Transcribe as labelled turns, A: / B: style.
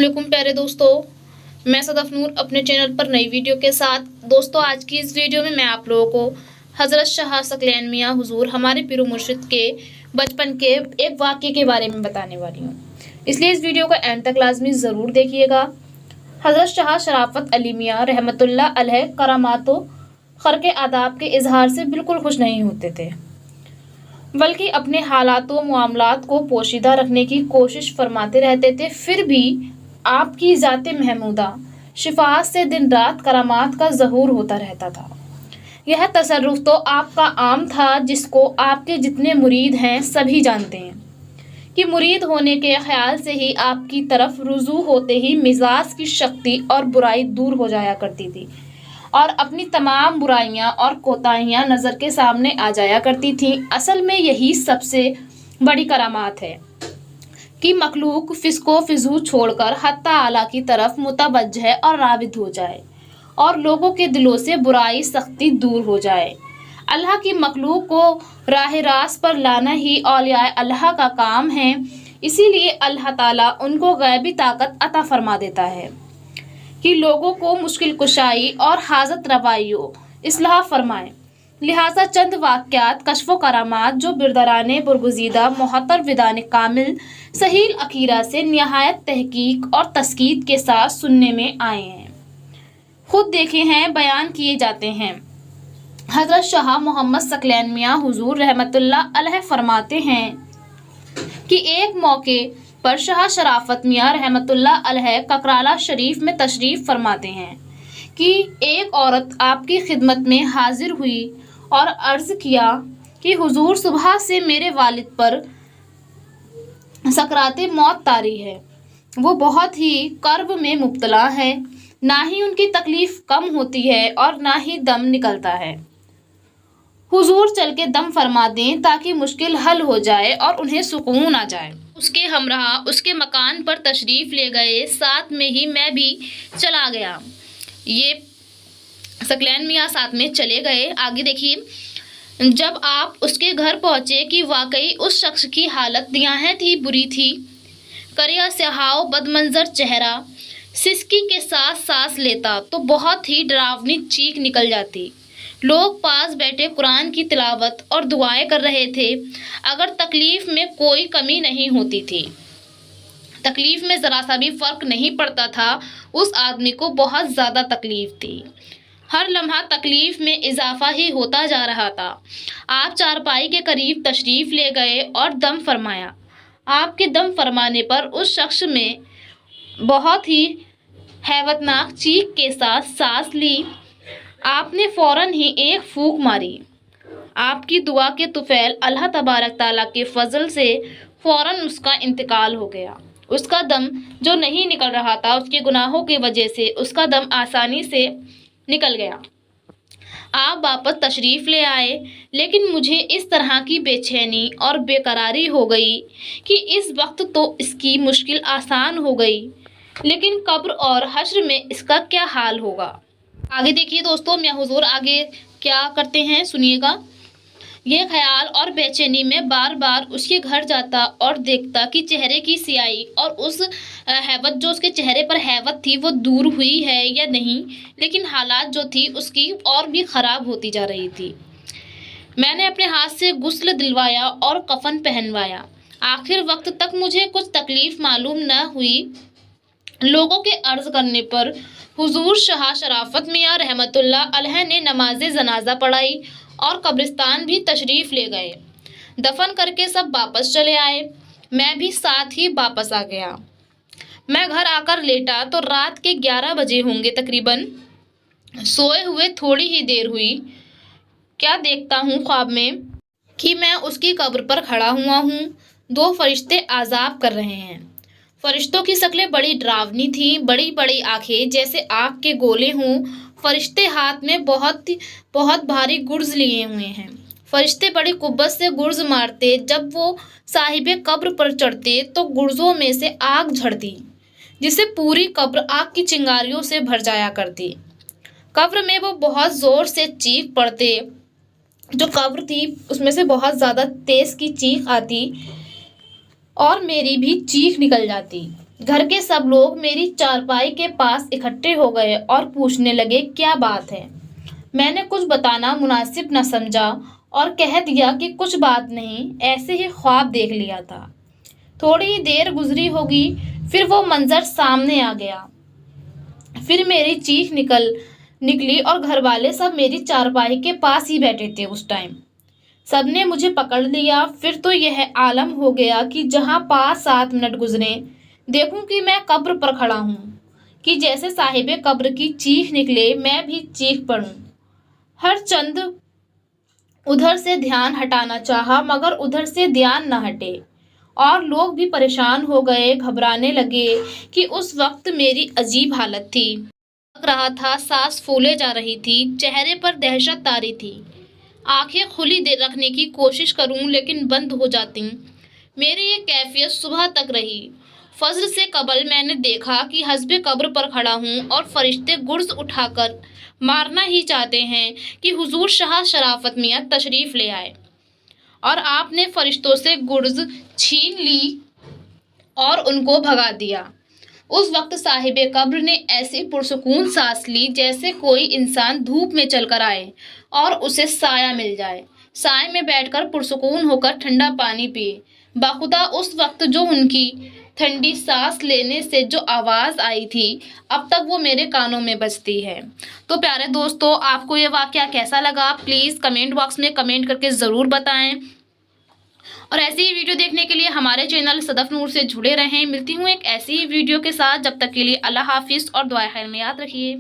A: वालेकुम प्यारे दोस्तों, मैं सदफ नूर अपने चैनल पर नई वीडियो के साथ। दोस्तों, आज की इस वीडियो में मैं आप लोगों को हज़रत शाह सकलैन मियाँ हुजूर हमारे पीर मुर्शिद के बचपन के एक वाक़ये के बारे में बताने वाली हूँ, इसलिए इस वीडियो को एंड तक लाजमी ज़रूर देखिएगा। हज़रत शाह शराफत अली मियाँ रहमतुल्लाह अलैह करामातो खर्क आदाब के इजहार से बिल्कुल खुश नहीं होते थे, बल्कि अपने हालात व मामलात को पोशीदा रखने की कोशिश फरमाते रहते थे। फिर भी आपकी ज़ात महमूदा शिफात से दिन रात करामात का ज़हूर होता रहता था। यह तसर्रुफ तो आपका आम था, जिसको आपके जितने मुरीद हैं सभी जानते हैं कि मुरीद होने के ख्याल से ही आपकी तरफ रुजू होते ही मिजाज की शक्ति और बुराई दूर हो जाया करती थी और अपनी तमाम बुराइयां और कोताहियां नज़र के सामने आ जाया करती थीं। असल में यही सबसे बड़ी करामात है कि मखलूक फिस्को फिजू छोड़कर हत्ता आला की तरफ मुतवज्जह और राबित हो जाए और लोगों के दिलों से बुराई सख्ती दूर हो जाए। अल्लाह की मखलूक को राह रास्त पर लाना ही औलिया अल्लाह का काम है, इसीलिए अल्लाह ताला उनको गैबी ताकत अता फरमा देता है कि लोगों को मुश्किल कुशाई और हाजत रवाइयों इस्लाह फरमाए। लिहाजा चंद वाक़यात कशफ़ो करामात जो बिरदराने बुरगुज़ीदा मोहतर विदान कामिल सहील अकीरा से नहायत तहकीक और तस्कीद के साथ सुनने में आए हैं, खुद देखे हैं, बयान किए जाते हैं। हज़रत शाह मोहम्मद सकलैन मियाँ हुजूर रहमतुल्लाह अलैह फरमाते हैं कि एक मौके पर शाह शराफत मियाँ रहमतुल्लाह अलैह ककराला शरीफ में तशरीफ़ फरमाते हैं कि एक औरत आपकी खिदमत में हाजिर हुई और अर्ज़ किया कि हुजूर, सुबह से मेरे वालिद पर सकराते मौत तारी है। वो बहुत ही कर्ब में मुब्तला है, ना ही उनकी तकलीफ़ कम होती है और ना ही दम निकलता है। हुजूर चल के दम फरमा दें ताकि मुश्किल हल हो जाए और उन्हें सुकून आ जाए। उसके हमराह उसके मकान पर तशरीफ़ ले गए, साथ में ही मैं भी चला गया। ये सकलैन मियाँ साथ में चले गए। आगे देखिए, जब आप उसके घर पहुँचे कि वाकई उस शख्स की हालत निहायत ही बुरी थी। करिया स्याहाव बदमंजर चेहरा, सिसकी के साथ सांस लेता तो बहुत ही डरावनी चीख निकल जाती। लोग पास बैठे कुरान की तिलावत और दुआएं कर रहे थे। अगर तकलीफ में कोई कमी नहीं होती थी, तकलीफ में ज़रा सा भी फ़र्क नहीं पड़ता था, उस आदमी को बहुत ज़्यादा तकलीफ थी। हर लम्हा तकलीफ में इजाफा ही होता जा रहा था। आप चारपाई के करीब तशरीफ़ ले गए और दम फरमाया। आपके दम फरमाने पर उस शख्स में बहुत ही हैवतनाक चीख के साथ सांस ली। आपने फ़ौरन ही एक फूंक मारी। आपकी दुआ के तुफैल अल्लाह तबारक ताला के फजल से फ़ौरन उसका इंतकाल हो गया। उसका दम जो नहीं निकल रहा था, उसके गुनाहों की वजह से उसका दम आसानी से निकल गया। आप वापस तशरीफ़ ले आए, लेकिन मुझे इस तरह की बेचैनी और बेकरारी हो गई कि इस वक्त तो इसकी मुश्किल आसान हो गई, लेकिन कब्र और हश्र में इसका क्या हाल होगा। आगे देखिए दोस्तों, मियाँ हुजूर आगे क्या करते हैं, सुनिएगा। ये ख्याल और बेचैनी में बार बार उसके घर जाता और देखता कि चेहरे की सियाही और उस हैवत जो उसके चेहरे पर हैवत थी वो दूर हुई है या नहीं, लेकिन हालात जो थी उसकी और भी ख़राब होती जा रही थी। मैंने अपने हाथ से गुस्ल दिलवाया और कफन पहनवाया। आखिर वक्त तक मुझे कुछ तकलीफ़ मालूम न हुई। लोगों के अर्ज़ करने पर हुजूर शाह शराफत मियाँ रहमतुल्लाह अलैह ने नमाज जनाजा पढ़ाई और कब्रिस्तान भी तशरीफ़ ले गए। दफन करके सब वापस चले आए। मैं भी साथ ही वापस आ गया। मैं घर आकर लेटा तो रात के 11 बजे होंगे तकरीबन। सोए हुए थोड़ी ही देर हुई, क्या देखता हूँ ख्वाब में कि मैं उसकी कब्र पर खड़ा हुआ हूँ। 2 फरिश्ते आज़ाब कर रहे हैं। फरिश्तों की शक्लें बड़ी डरावनी थीं, बड़ी बड़ी आंखें जैसे आग के गोले हों। फरिश्ते हाथ में बहुत भारी गुर्ज लिए हुए हैं। फरिश्ते बड़ी कुव्वत से गुर्ज मारते। जब वो साहिबे कब्र पर चढ़ते तो गुर्जों में से आग झड़ती, जिससे पूरी कब्र आग की चिंगारियों से भर जाया करती। कब्र में वो बहुत ज़ोर से चीख पड़ते। जो कब्र थी उसमें से बहुत ज़्यादा तेज़ की चीख आती और मेरी भी चीख निकल जाती। घर के सब लोग मेरी चारपाई के पास इकट्ठे हो गए और पूछने लगे क्या बात है। मैंने कुछ बताना मुनासिब न समझा और कह दिया कि कुछ बात नहीं, ऐसे ही ख्वाब देख लिया था। थोड़ी ही देर गुजरी होगी, फिर वो मंजर सामने आ गया। फिर मेरी चीख निकली और घर वाले सब मेरी चारपाई के पास ही बैठे थे। उस टाइम सबने मुझे पकड़ लिया। फिर तो यह आलम हो गया कि जहां 5-7 मिनट गुजरे, देखूं कि मैं कब्र पर खड़ा हूं, कि जैसे साहिबे कब्र की चीख निकले मैं भी चीख पड़ूं। हर चंद उधर से ध्यान हटाना चाहा, मगर उधर से ध्यान न हटे और लोग भी परेशान हो गए, घबराने लगे कि उस वक्त मेरी अजीब हालत थी। लग रहा था सांस फूले जा रही थी, चेहरे पर दहशत तारी थी। आंखें खुली दे रखने की कोशिश करूं लेकिन बंद हो जाती। मेरी ये कैफियत सुबह तक रही। फज्र से कबल मैंने देखा कि हस्बे कब्र पर खड़ा हूं और फरिश्ते गुर्ज उठाकर मारना ही चाहते हैं कि हुजूर शाह शराफत मियां तशरीफ ले आए, और आपने फरिश्तों से गुर्ज छीन ली और उनको भगा दिया। उस वक्त साहिबे कब्र ने ऐसी पुरसुकून सांस ली जैसे कोई इंसान धूप में चलकर आए और उसे साया मिल जाए। साए में बैठकर पुरसुकून होकर ठंडा पानी पिए। बाखुदा उस वक्त जो उनकी ठंडी सांस लेने से जो आवाज़ आई थी, अब तक वो मेरे कानों में बजती है। तो प्यारे दोस्तों, आपको ये वाकया कैसा लगा प्लीज़ कमेंट बॉक्स में कमेंट करके ज़रूर बताएं। और ऐसी ही वीडियो देखने के लिए हमारे चैनल सदफ नूर से जुड़े रहें। मिलती हूँ एक ऐसी ही वीडियो के साथ, जब तक के लिए अल्लाह हाफिज़ और दुआ खैर में याद रखिए।